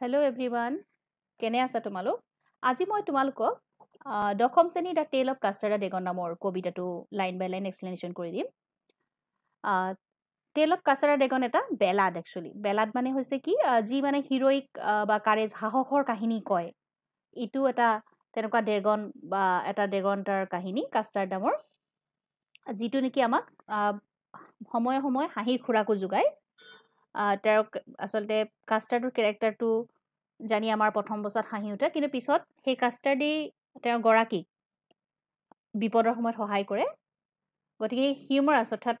Hello everyone, কেনে আছা তোমালোক? আজি মই তোমালোকক দশম শ্ৰেণীৰ দ্য টেল অফ কাষ্টাৰ্ড ড্ৰেগন নামৰ কবিতাটো লাইন বাই লাইন এক্সপ্লেনেশ্যন কৰি দিম। টেল অফ কাষ্টাৰ্ড ড্ৰেগন এটা বেলাড একচুৱেলি। বেলাড মানে হৈছে কি যি মানে হিৰইক বা কাৰেজ সাহসৰ কাহিনী কয়। ইটো এটা তেনেকুৱা ড্ৰেগন বা এটা ড্ৰেগন তাৰ কাহিনী কাষ্টাৰ্ড নামৰ, যিটো নেকি আমাক সময়ে সময়ে হাঁহিৰ খোৰাকো যোগায়। তেওঁক আচলতে কাষ্টাৰ্ডৰ কেৰেক্টাৰটো জানি আমাৰ প্ৰথম অৱস্থাত হাঁহি উঠে, কিন্তু পিছত সেই কাষ্টাৰ্ডেই তেওঁৰ গৰাকীক বিপদৰ সময়ত সহায় কৰে। গতিকে হিউমাৰাছ অৰ্থাৎ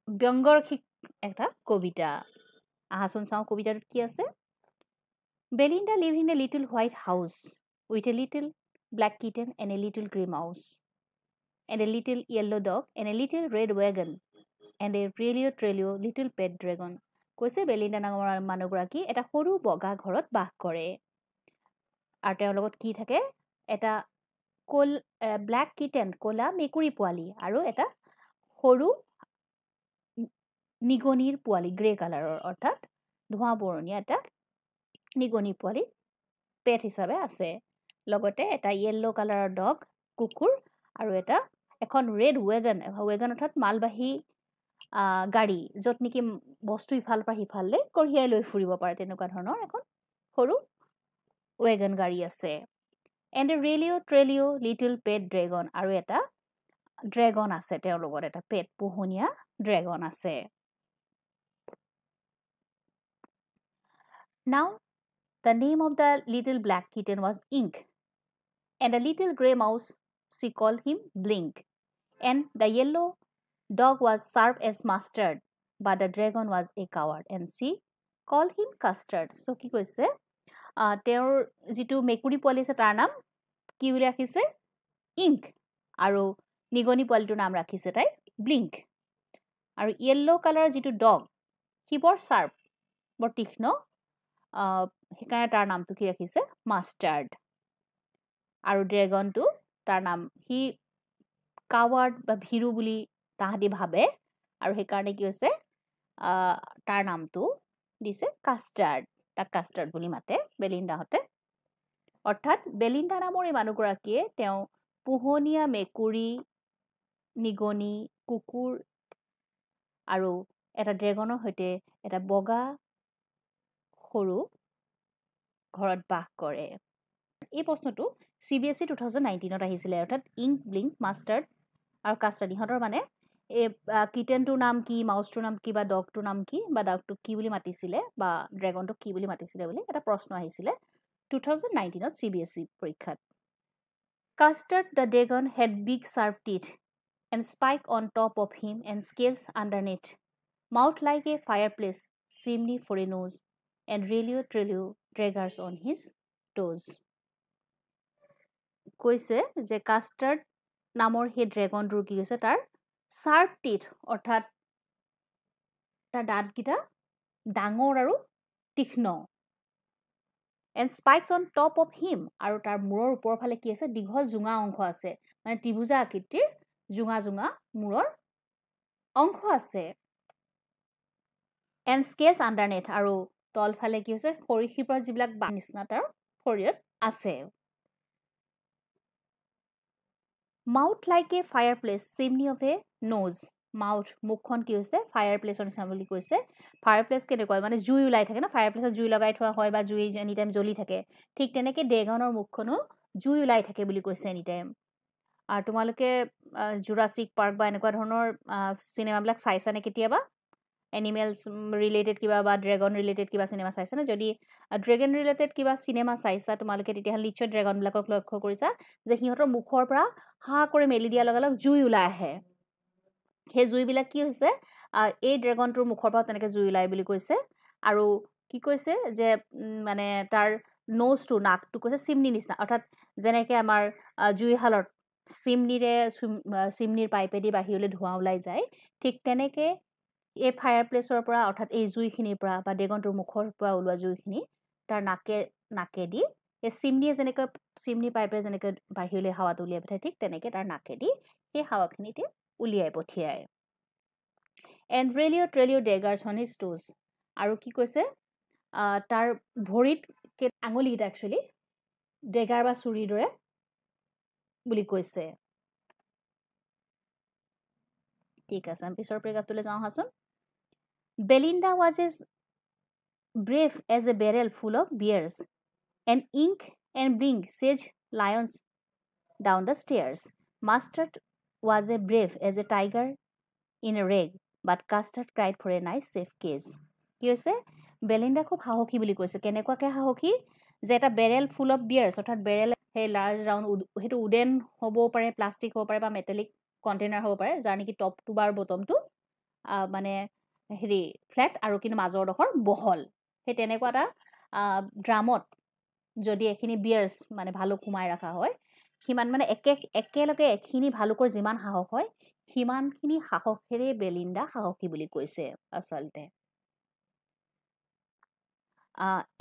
ব্যংগৰসিক এটা কবিতা। আহাচোন চাওঁ কবিতাটোত কি আছে। Belinda live in a little white house with a little black kitten and a little grey mouse and a little yellow' dog and a little red wagon and a trulio little pet dragon. কৈছে Belinda নামৰ মানুহগৰাকী এটা সৰু বগা ঘৰত বাস কৰে, আৰু তেওঁৰ লগত কি থাকে, এটা ব্লেক কিটেন ক'লা মেকুৰী পোৱালি আৰু এটা সৰু নিগনিৰ পোৱালি গ্ৰে কালাৰৰ, অৰ্থাৎ ধোঁৱা বৰণীয়া এটা নিগনি পোৱালি পেট হিচাপে আছে। লগতে এটা য়েল্ল' কালাৰৰ ডগ কুকুৰ আৰু এখন ৰেড ৱেগন অৰ্থাৎ মালবাহী গাড়ী, য'ত নেকি বস্তু ইফালৰ পৰা সিফালে কঢ়িয়াই লৈ ফুৰিব পাৰে, তেনেকুৱা ধৰণৰ এখন সৰু ৱেগন গাড়ী আছে। And a trulio little pet dragon, আৰু এটা ড্ৰেগন আছে তেওঁৰ লগত, এটা পেট পোহনীয়া ড্ৰেগন আছে। Now the name of the little black kitten was Ink, and the little grey mouse, she called him Blink, and the yellow dog was sharp as mustard, but the dragon was a coward, and she called him Custard. So কি কৈছে, তেওঁৰ যিটো মেকুৰী পোৱালি আছে তাৰ নাম কি বুলি ৰাখিছে, ইংক, আৰু নিগনি পোৱালিটোৰ নাম ৰাখিছে তাই ব্লিংক, আৰু য়েল্ল' কালাৰ যিটো ডগ সি বৰ চাৰ্প, বৰ তীক্ষ্ণ, সেইকাৰণে তাৰ নামটো কি ৰাখিছে মাষ্টাৰ্ড, আৰু ড্ৰেগনটো তাৰ নাম সি কাৱাৰ্ড বা ভীৰু বুলি তাহাঁতি ভাবে, আৰু সেইকাৰণে কি হৈছে তাৰ নামটো দিছে কাষ্টাৰ্ড, তাক কাষ্টাৰ্ড বুলি মাতে বেলিণ্ডাহঁতে। অৰ্থাৎ বেলিণ্ডা নামৰ এই মানুহগৰাকীয়ে তেওঁ পোহনীয়া মেকুৰী, নিগনি, কুকুৰ আৰু এটা ড্ৰেগনৰ সৈতে এটা বগা সৰু ঘৰত বাস কৰে। এই প্ৰশ্নটো CBSE 2019ত আহিছিলে, অৰ্থাৎ ইংক, ব্লিংক, মাষ্টাৰ্ড আৰু কাষ্টাৰ্ড, ইহঁতৰ মানে এই কিটেনটোৰ নাম কি, মাউচটোৰ নাম কি, বা ডগটোৰ নাম কি, বা ডগটোক কি বুলি মাতিছিলে, বা ড্ৰেগনটোক কি বুলি মাতিছিলে বুলি এটা প্ৰশ্ন আহিছিলে 2019ত CBSE পৰীক্ষাত। Custard the dragon had big sharp teeth and spike on top of him and scales underneath, mouth like a fireplace, chimney for a nose, and trilio daggers on his toes. কৈছে যে custard নামৰ সেই ড্ৰেগনটোৰ কি হৈছে, তাৰ sharp teeth, অৰ্থাৎ তাৰ দাঁতকেইটা ডাঙৰ আৰু তীক্ষ্ণ, and spikes on top of him, আৰু তাৰ মূৰৰ ওপৰৰ ফালে কি আছে, দীঘল জোঙা অংশ আছে, মানে ত্ৰিভুজা আকৃতিৰ জোঙা জোঙা মূৰৰ অংশ আছে। এণ্ড স্কেলছ আণ্ডাৰনেথ, আৰু তলফালে কি হৈছে সৰীসৃপৰ পৰা যিবিলাক নিচিনা তাৰ শৰীৰত আছে। Mouth like a fireplace, chimney of a nose, mouth মুখখন কি হৈছে ফায়াৰ প্লেচৰ নিচিনা বুলি কৈছে। ফায়াৰ প্লেচ কেনেকুৱা, মানে জুই ওলাই থাকে ন, ফায়াৰ প্লেচত জুই লগাই থোৱা হয় বা জুই এনি টাইম জ্বলি থাকে, ঠিক তেনেকৈ ড্ৰেগনৰ মুখখনো জুই ওলাই থাকে বুলি কৈছে এনি টাইম। আৰু তোমালোকে জুৰাছিক পাৰ্ক বা এনেকুৱা ধৰণৰ চিনেমাবিলাক চাইছানে কেতিয়াবা, এনিমেলছ ৰিলেটেড কিবা বা ড্ৰেগন ৰিলেটেড কিবা চিনেমা চাইছানে? যদি ড্ৰেগন ৰিলেটেড কিবা চিনেমা চাইছা তোমালোকে, তেতিয়াহ'লে নিশ্চয় ড্ৰেগনবিলাকক লক্ষ্য কৰিছা যে সিহঁতৰ মুখৰ পৰা হা কৰি মেলি দিয়াৰ লগে লগে জুই ওলাই আহে। সেই জুইবিলাক কি হৈছে, এই ড্ৰেগনটোৰ মুখৰ পৰা তেনেকৈ জুই ওলাই বুলি কৈছে। আৰু কি কৈছে যে মানে তাৰ নোজটো, নাকটো কৈছে চিমনি নিচিনা, অৰ্থাৎ যেনেকৈ আমাৰ জুইশালত চিমনিৰ পাইপেদি বাহিৰলৈ ধোঁৱা ওলাই যায়, ঠিক তেনেকৈ এই ফায়াৰ প্লেচৰ পৰা, অৰ্থাৎ এই জুইখিনিৰ পৰা বা ড্ৰেগনটোৰ মুখৰ পৰা ওলোৱা জুইখিনি তাৰ নাকেদি এই চিমনি পাইপে যেনেকৈ বাহিৰলৈ হাৱাটো উলিয়াই পঠায়, ঠিক তেনেকৈ তাৰ নাকেদি সেই হাৱাখিনিতে উলিয়াই পঠিয়ায়। এণ্ড ট্ৰেলিঅ ডেগাৰ্ছ অন হিজ টোজ, আৰু কি কৈছে তাৰ ভৰিত আঙুলিকেইটা একচুৱেলি ডেগাৰ বা চুৰিৰ দৰে বুলি কৈছে ঠিক আছে আমি পিছৰ পেৰেগ্ৰাফটোলৈ যাওঁ আহাচোন Belinda was as brave as a barrel full of beers and ink and blink sage lions down the stairs Mustard was as brave as a tiger in a rag but Custard cried for a nice safe case কি হৈছে Belinda খুব সাহসী বুলি কৈছে কেনেকুৱাকৈ সাহসী যে এটা বেৰেল ফুল অফ বিয়াৰ্ছ অৰ্থাৎ বেৰেল সেই লাৰ্জ ৰাউণ্ড সেইটো উডেন হ'ব পাৰে প্লাষ্টিক হ'ব পাৰে বা মেটেলিক কণ্টেইনাৰ হ'ব পাৰে যাৰ নেকি টপটো বা বটমটো মানে হেৰি ফ্লেট আৰু কিন্তু মাজৰডোখৰ বহল সেই তেনেকুৱা এটা ড্ৰামত যদি এখিনি বিয়াৰ্ছ মানে ভালুক সোমাই ৰখা হয় সিমান মানে একেলগে এখিনি ভালুকৰ যিমান সাহস হয় সিমানখিনি সাহসেৰে বেলিণ্ডা সাহসী বুলি কৈছে আচলতে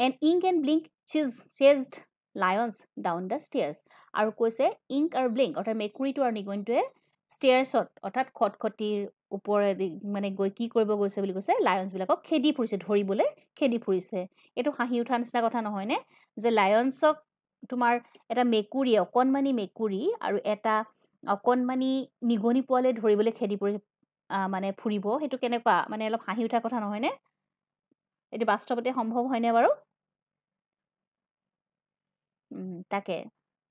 and ink and blink chased lions down the stairs আৰু কৈছে ink আৰু blink অৰ্থাৎ মেকুৰীটো আৰু নিগনিটোৱে ষ্টেয়াৰ্ছত অৰ্থাৎ খটখটিৰ ওপৰেদি মানে গৈ কি কৰিব গৈছে বুলি কৈছে লায়ন্সবিলাকক খেদি ফুৰিছে ধৰিবলৈ খেদি ফুৰিছে এইটো হাঁহি উঠা নিচিনা কথা নহয়নে যে লায়ন্সক তোমাৰ এটা মেকুৰী অকণমানি মেকুৰী আৰু এটা অকণমানি নিগনি পোৱালে ধৰিবলৈ খেদি ফুৰি মানে ফুৰিব সেইটো কেনেকুৱা মানে অলপ হাঁহি উঠা কথা নহয়নে এটি বাস্তৱতে সম্ভৱ হয়নে বাৰু তাকে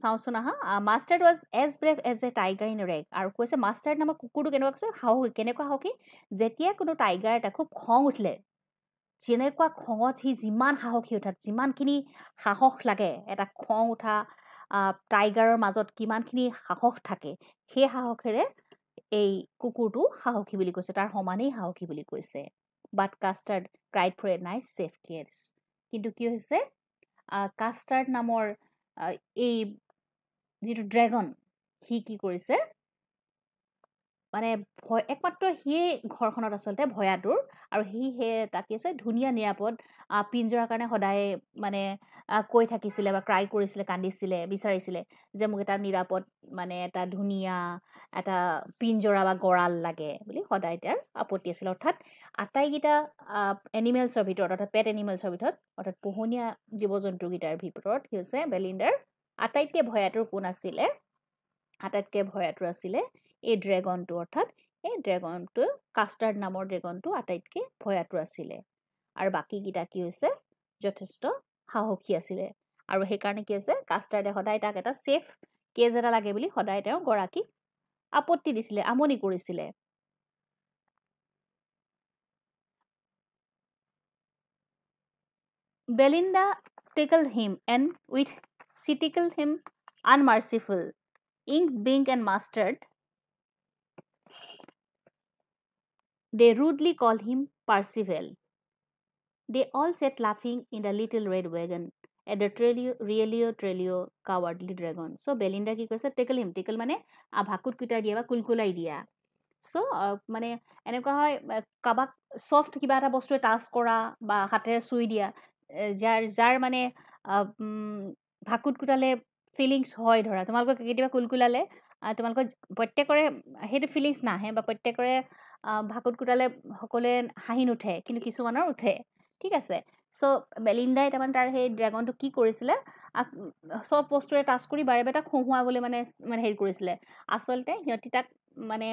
চাওঁচোন আহা Mustard was as brave as a tiger in rage আৰু কৈছে মাষ্টাৰ্ড নামৰ কুকুৰটো কেনেকুৱা কৈছে সাহসী কেনেকুৱা সাহসী যেতিয়া কোনো টাইগাৰ এটা খুব খং উঠিলে যেনেকুৱা খঙত সি যিমান সাহসী উঠাত যিমানখিনি সাহস লাগে এটা খং উঠা টাইগাৰৰ মাজত কিমানখিনি সাহস থাকে সেই সাহসেৰে এই কুকুৰটো সাহসী বুলি কৈছে তাৰ সমানেই সাহসী বুলি কৈছে but Custard cried for a nice safe cage কিন্তু কি হৈছে কাষ্টাৰ্ড নামৰ এই যিটো ড্ৰেগন সি কি কৰিছে মানে ভয় একমাত্ৰ সিয়ে ঘৰখনত আচলতে ভয়াতুৰ আৰু সি তাক কি আছে ধুনীয়া নিৰাপদ পিঞ্জৰাৰ কাৰণে সদায় মানে কৈ থাকিছিলে বা ক্ৰাই কৰিছিলে কান্দিছিলে বিচাৰিছিলে যে মোক এটা নিৰাপদ মানে এটা ধুনীয়া এটা পিঞ্জৰা বা গঁৰাল লাগে বুলি সদায় তেওঁৰ আপত্তি আছিল অৰ্থাৎ আটাইকেইটা এনিমেলছৰ ভিতৰত অৰ্থাৎ পেট এনিমেলছৰ ভিতৰত অৰ্থাৎ পোহনীয়া জীৱ জন্তুকেইটাৰ ভিতৰত কি হৈছে বেলিণ্ডাৰ আটাইতকৈ ভয়াতুৰ কোন আছিলে আটাইতকৈ ভয়াতুৰ আছিলে এই ড্ৰেগনটো অৰ্থাৎ এই ড্ৰেগনটো কাষ্টাৰ্ড নামৰ ড্ৰেগনটো আটাইতকৈ ভয়াতুৰ আছিলে আৰু বাকীকেইটা কি হৈছে যথেষ্ট সাহসী আছিলে আৰু সেইকাৰণে কি আছে কাষ্টাৰ্ডে সদায় তাক এটা ছেফ কেজ এটা লাগে বুলি সদায় তেওঁ গৰাকীক আপত্তি দিছিলে আমনি কৰিছিলে Belinda tickled him and with she tickled him unmerciful ink blink and mustard they rudely called him Percival they all sat laughing in the little red wagon at the Trelio cowardly dragon so Belinda কি কৈছে tickle হিম tickle মানে ভাকুত কুটাই দিয়া বা কুলকুলাই দিয়া চ' মানে এনেকুৱা হয় কাৰোবাক ছফ্ট কিবা এটা বস্তুৱে টাচ কৰা বা হাতেৰে চুই দিয়া যাৰ মানে ভাকুত কুটালে ফিলিংছ হয় ধৰা তোমালোকক কেতিয়াবা কুলকুলালে তোমালোকৰ প্ৰত্যেকৰে সেইটো ফিলিংছ নাহে বা প্ৰত্যেকৰে ভাকুত কুটালে সকলোৱে হাঁহি নুঠে কিন্তু কিছুমানৰ উঠে ঠিক আছে চ' বেলিণ্ডাই তাৰমানে তাৰ সেই ড্ৰেগনটো কি কৰিছিলে চব বস্তুৰে টাচ কৰি বাৰে বাৰে তাক খুঁহুৱাবলৈ মানে হেৰি কৰিছিলে আচলতে সিহঁতি তাক মানে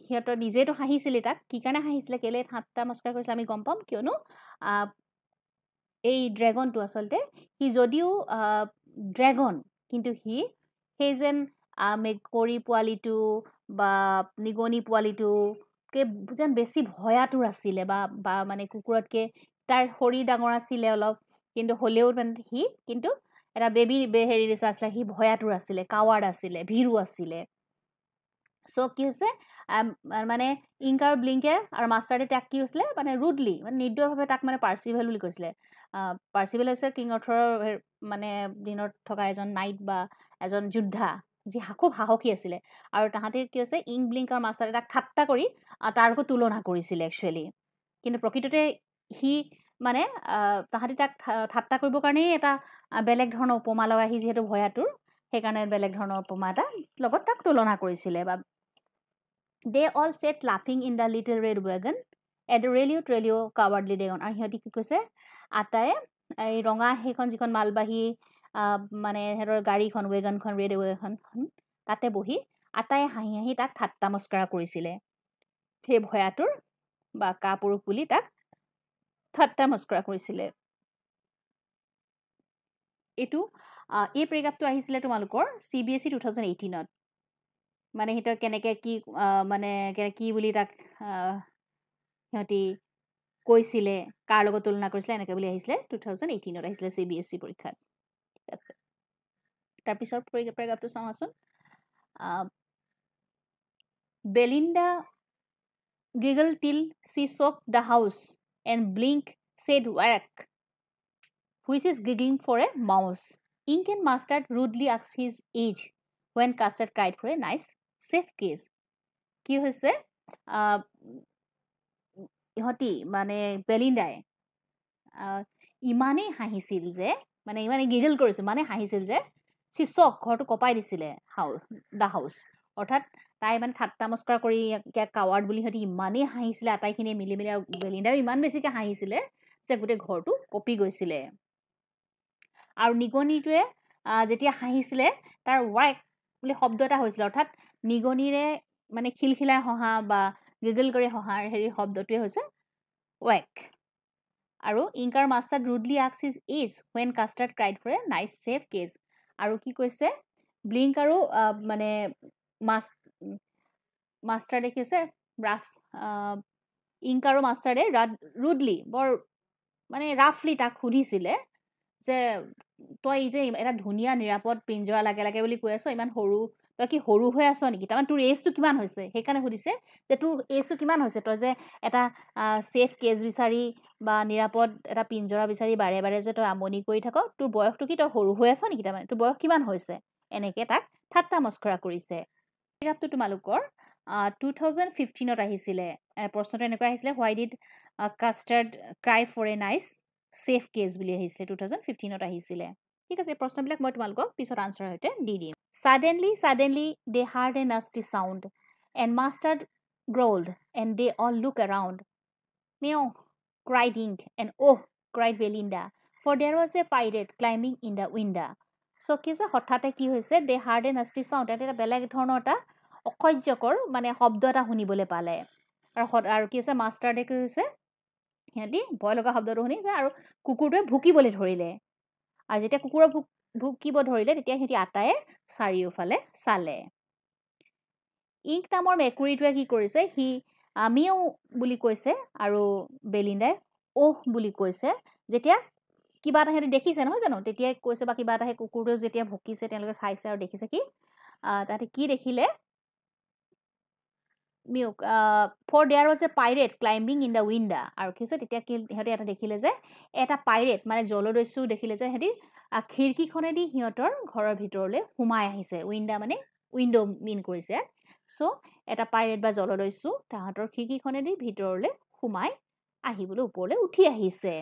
সিহঁতৰ নিজেতো হাঁহিছিলে তাক কি কাৰণে হাঁহিছিলে কেলে ঠাট্টা মস্কাৰ কৰিছিলে আমি গম পাম কিয়নো এই ড্ৰেগনটো আচলতে সি যদিও ড্ৰেগন কিন্তু সি সেই যেন মেকুৰী পোৱালিটো বা নিগনি পোৱালিটোকে যেন বেছি ভয়াতুৰ আছিলে বা মানে কুকুৰতকৈ তাৰ শৰীৰ ডাঙৰ আছিলে অলপ কিন্তু হ'লেও মানে সি কিন্তু এটা বেবী হেৰি নিচিনা আছিলে সি ভয়াতুৰ আছিলে কাৱাৰ্ড আছিলে ভীৰু আছিলে চ' কি হৈছে মানে ইংক আৰু ব্লিংকে আৰু মাষ্টাৰ্ডে তাক কি হৈছিলে মানে ৰুডলি মানে নিৰ্দয়ভাৱে তাক মানে পাৰ্চিভেল বুলি কৈছিলে পাৰ্চিভেল হৈছে কিং অৰ্থৰৰ মানে দিনত থকা এজন নাইট বা এজন যোদ্ধা যি খুব সাহসী আছিলে আৰু তাহাঁতে কি হৈছে ইংক ব্লিংক আৰু মাষ্টাৰ্ডে তাক ঠাট্টা কৰি তাৰ লগত তুলনা কৰিছিলে একচুৱেলি কিন্তু প্ৰকৃততে সি মানে তাহাঁতি তাক ঠাট্টা কৰিবৰ কাৰণেই এটা বেলেগ ধৰণৰ উপমা লগাই সি যিহেতু ভয়াতুৰ সেইকাৰণে বেলেগ ধৰণৰ উপমা এটা লগত তাক তুলনা কৰিছিলে বা they all sat laughing in the little red wagon at the Trelio cowardly dragon আৰু সিহঁতি কি কৈছে আটায়ে এই ৰঙা সেইখন যিখন মালবাহী মানে হেৰৰ গাড়ীখন ৱেগনখন ৰেড ৱেগনখন তাতে বহি আটায়ে হাঁহি হাঁহি তাক ঠাট্টা মস্কৰা কৰিছিলে সেই ভয়াতুৰ বা কাপুৰুষ বুলি তাক ঠাট্টা মস্কৰা কৰিছিলে এটো এই প্ৰেগাপটো আহিছিলে তোমালোকৰ CBSE 2018ত মানে হিত কেনেকে কি মানে কি বুলি তাক হতি কৈছিলে কাৰ লগত তুলনা কৰিছিলে এনেকে বুলি আহিছিলে 2018ত আহিছিলে CBSE পৰীক্ষাত ঠিক আছে তাৰ পিছৰ প্ৰেগাপটো চাওঁ আছোন Belinda giggled till she shook the house and Blink said whack which is giggling for a mouse Ink and Mustard rudely asked his age when Custard cried for a nice safe kiss কি হৈছে ইহতি মানে বেলিন্ডাই ইমানেই হাঁহিছিল যে মানে ইমানে giggle কৰিছিল মানে হাঁহিছিল যে চিচক ঘৰটো কপাই দিছিলে দা হাউস অৰ্থাৎ তাই মানে ঠাট্টা মস্কৰা কৰি কাৱাৰ্ড বুলি হতি ইমানেই হাঁহিছিলে আটাইখিনি মিলি মিলি বেলিন্ডাও ইমান বেছিকে হাঁহিছিলে যে গোটে ঘৰটো কপি গৈছিলে আৰু নিগনিটোৱে যেতিয়া হাঁহিছিলে তাৰ ৱাক বুলি শব্দ এটা হৈছিল অৰ্থাৎ নিগনিৰে মানে খিলখিলাই হহা বা গিগল কৰি হহাৰ হেৰি শব্দটোৱে হৈছে ৱাক আৰু ইংকাৰ Mustard rudely asked his age when Custard cried for a nice safe kiss আৰু কি কৈছে ব্লিংক আৰু মানে মাষ্টাৰ দেখিছে ৰাফ ইংক আৰু মাষ্টাৰে ৰুডলি বৰ মানে ৰাফলি তাক সুধিছিলে যে তই যে এটা ধুনিয়া নিৰাপদ পিঞ্জৰা লাগে লাগে বুলি কৈ আছ ইমান সৰু তই কি সৰু হৈ আছ নেকি তাৰমানে তোৰ এজটো কিমান হৈছে সেইকাৰণে সুধিছে যে তোৰ এজটো কিমান হৈছে তই যে এটা সেফ কেজ বিচাৰি বা নিৰাপদ এটা পিঞ্জৰা বিচাৰি বাৰে বাৰে যে তই আমনি কৰি থাক তোৰ বয়সটো কি তই সৰু হৈ আছ নেকি তাৰমানে তোৰ বয়স কিমান হৈছে এনেকে তাক ঠাট্টা মস্কৰা কৰিছে এৰাপটো তোমালোকৰ 2015ত আহিছিলে প্ৰশ্নটো এনেকুৱা আহিছিলে why did Custard cry for a nice safe case বুলি আহিছিলে 2015ত আহিছিলে ঠিক আছে প্ৰশ্নবিলাক মই তোমালোকক পিছত আনসাৰ হৈতে দি দিম suddenly they heard a nasty sound and Mustard growled and they all looked around meow cried Ink and oh cried Belinda for there was a pirate climbing in the window so কিছে হঠাতে কি হৈছে they heard a nasty sound এটা বেলেগ ধৰণৰ এটা অসহ্যকৰ মানে শব্দ এটা শুনিবলৈ পালে আৰু কি আছে মাষ্টাৰডে কি হৈছে হেঁতি ভয় লগা শব্দটো শুনিছে আৰু কুকুৰটোৱে ভুকিবলৈ ধৰিলে আৰু যেতিয়া কুকুৰৰ ভুকিব ধৰিলে তেতিয়া হেঁতি আটায়ে চাৰিওফালে চালে ইংক নামৰ মেকুৰীটোৱে কি কৰিছে সি আমিও বুলি কৈছে আৰু বেলিন্ডাই ওহ বুলি কৈছে যেতিয়া কিবা এটা হেঁতি দেখিছে নহয় জানো তেতিয়া কৈছে বা কিবা এটা কুকুৰটোৱে যেতিয়া ভুকিছে তেওঁলোকে চাইছে আৰু দেখিছে কি তাতে কি দেখিলে for there was a pirate climbing in the window আৰু কিছে তেতিয়া কি হেঁতি এটা দেখিলে যে এটা পাইৰেট মানে জলদস্যু দেখিলে যে হেঁতি খিৰকিখনেদি হিহঁতৰ ঘৰৰ ভিতৰলৈ সোমাই আহিছে উইন্ডা মানে উইন্ডো মিন কৰিছে সো এটা পাইৰেট বা জলদস্যু তাহাঁতৰ খিৰকিখনেদি ভিতৰলৈ সোমাই আহিবলৈ ওপৰলৈ উঠি আহিছে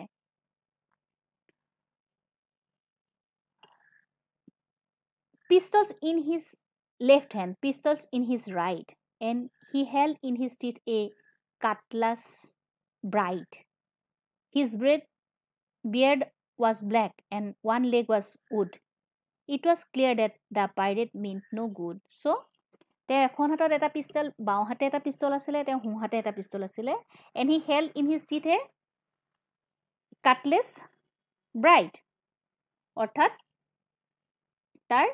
pistols in his left hand pistols in his right and he held in his teeth a cutlass bright his beard was black and one leg was wood it was clear that the pirate meant no good so তেওঁ এখন হাতত এটা পিস্তল বাও হাতে এটা পিস্তল আছিল তেওঁ হু হাতে এটা পিস্তল আছিল and he held in his teeth a cutlass bright অৰ্থাৎ তাৰ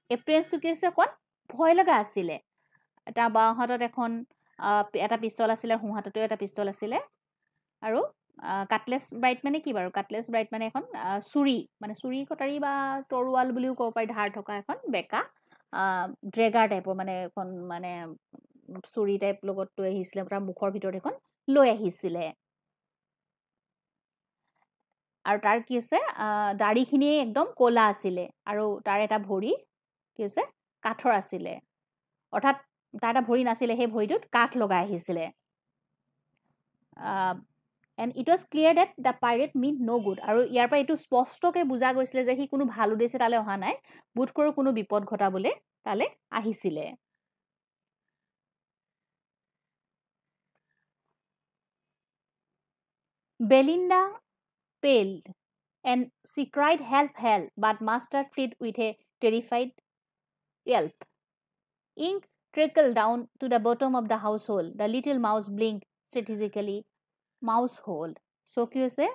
এপ্ৰিয়েন্সটো কি আছে কোন ভয় লগা আছিল এটা বাও হাতত এখন এটা পিস্তল আছিল হু হাততেও এটা পিস্তল আছিল আৰু কাটলেস ব্ৰাইট মানে কি বাৰু কাটলেস ব্ৰাইট মানে এখন চুৰি মানে চুৰি কটাৰী বা তৰোৱাল বুলিও ক'ব পাৰি ধাৰ থকা এখন বেকা ড্ৰেগাৰ টাইপৰ মানে এখন মানে চুৰি টাইপ লগত লৈ আহিছিলে তাৰ মুখৰ ভিতৰত এখন লৈ আহিছিলে আৰু তাৰ কি আছে দাড়িখিনি একদম কোলা আছিল আৰু তাৰ এটা ভৰি কি আছে কাঠৰ আছিল অৰ্থাৎ তাৰ এটা ভৰি নাছিল সেই ভৰিটোত কাঠ লগাই আহিছিল and it was clear that the pirate meant no good আৰু ইয়াৰ পৰা এটো স্পষ্টকে বুজা গৈছিল যে হি কোনো ভাল উদ্দেশ্যে তালে অহা নাই বুট কৰো কোনো বিপদ ঘটাবলে তালে আহিছিল Belinda paled and she cried, help, help, but Mustard fled with a terrified yelp. Ink trickled down to the bottom of the household. The little mouse blinked strategically. Mousehold. So কি হৈছে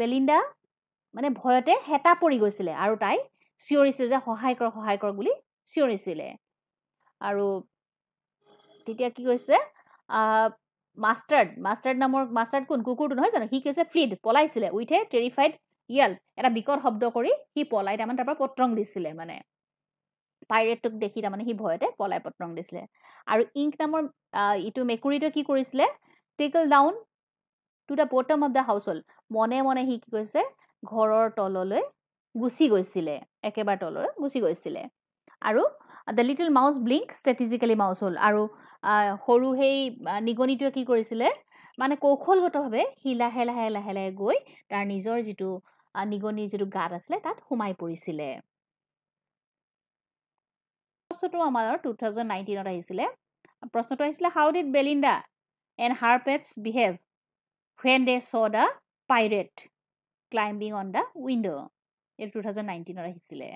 বেলিণ্ডা মানে ভয়তে হেতা পৰি গৈছিলে আৰু তাই চিঞৰিছিল যে সহায় কৰ বুলি চিঞৰিছিলে আৰু তেতিয়া কি কৈছে মাষ্টাৰ্ড নামৰ মাষ্টাৰ্ড কোন কুকুৰটো নহয় জানো সি কৈছে ফ্লিড পলাইছিলে উইথ এ টেৰিফাইড য়েল্প এটা বিকট শব্দ কৰি সি পলাই তাৰমানে তাৰপৰা পত্ৰং দিছিলে মানে পাইৰেটটোক দেখি তাৰমানে সি ভয়তে পলাই পত্ৰং দিছিলে আৰু ইংক নামৰ ইটো মেকুৰীটোৱে কি কৰিছিলে tackle down to the bottom of the household মনে মনে সি কি কৈছে ঘৰৰ তললৈ গুচি গৈছিলে একেবাৰে তললৈ গুচি গৈছিলে আৰু the little mouse Blink strategically mouse হ'ল আৰু সৰু সেই নিগনিটোৱে কি কৰিছিলে মানে কৌশলগতভাৱে সি লাহে লাহে লাহে লাহে গৈ তাৰ নিজৰ যিটো নিগনিৰ যিটো গাত আছিলে তাত সোমাই পৰিছিলে প্ৰশ্নটো আমাৰ 2019ত আহিছিলে প্ৰশ্নটো আহিছিলে how did Belinda and her pets behave when they saw the pirate climbing on the window. 2019 আহিছিলে